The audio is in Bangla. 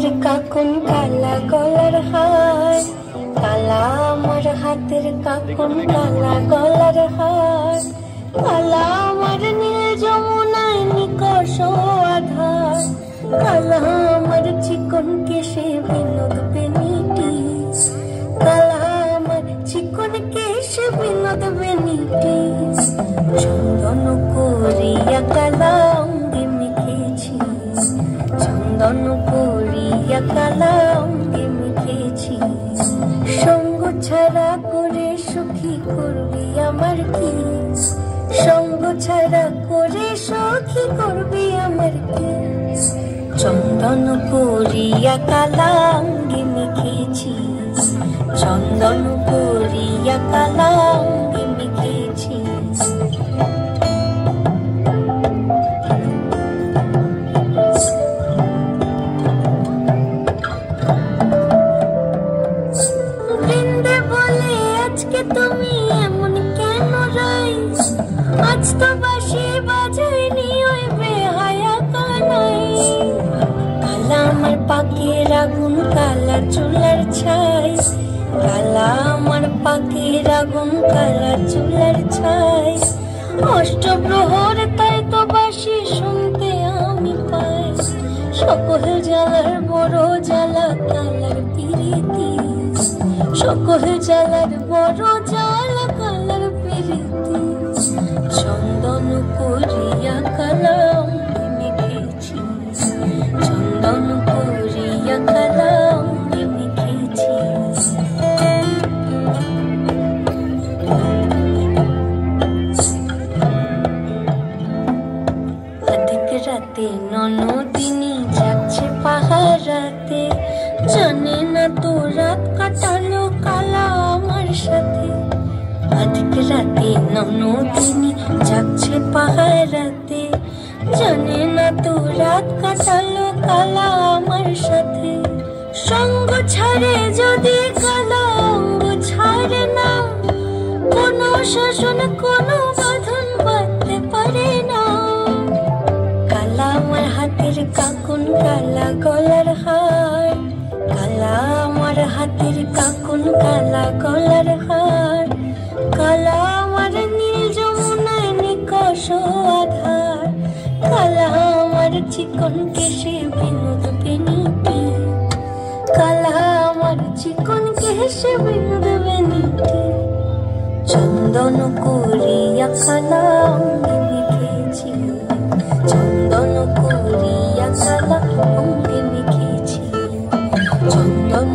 হাতের কাকুন কালা গলার হার, কালা আমার হাতের কাকুন কালা গলার হার, কালা আমার নীল যমুনায় নিকষ আধার, কালা আমার চিকন কেশে বিনোদ বেনিটি, কালা আমার চিকন কেশে বিনোদ বেনিটি, চন্দন করিয়া কালা অঙ্গে মেখেছি, চন্দন করিয়া কালা অঙ্গে মেখেছি, সঙ্গ ছাড়া করে সুখী করবি আমার কি, সঙ্গ ছাড়া করে সখী করবি আমার কি, চন্দন করিয়া কালা অঙ্গে মেখেছি, চন্দন করিয়া কালা অঙ্গে মেখেছি। বৃন্দে বলে আজকে তুমি এমন কেন রাই, আজ তো বাঁশি বাজাইনি ওই বেহায়া কানাই, কালা আমার পাকের আগুন কালা চুলার ছাই, কালা আমার পাকের আগুন কালা চুলার ছাই, অষ্টপ্রহর তাই তো বাঁশি শুনতে আমি পাই, সকল জ্বালার বড় জ্বালা কালার পিরিতি, সকল জ্বালার বড় জ্বালা কালার পিরিতি, চন্দন করিয়া কালা অঙ্গে মেখেছি, চন্দন করিয়া কালা অঙ্গে মেখেছি। অধিক রাতে ননদিনী যাচ্ছে পাহারাতে, জানে না তো রাত কাটালো কালা আমার সাথে, অধিক রাতে ননদিনী যাচ্ছে পাহারাতে, জানে না তো রাত কাটালো কালা আমার সাথে, সঙ্গ ছাড়ে যদি কালা অঙ্গ ছাড়ে না, কোনো শাসন কোনো বাঁধন বাঁধতে পারে না, কালা আমার হাতের কাকুন কালা গলার হার, কালা আমার হাতের কাকুন কালা গলার হার, কালা আমার নীল যমুনায় নিকষ আধার, কালা আমার চিকন কেশে বিনোদ বেনিটি, কালা আমার চিকন কেশে বিনোদ বেনিটি, চন্দন করিয়া কালা অঙ্গে মেখেছি, চন্দন করিয়া কালা অঙ্গে মেখেছি, চন্দন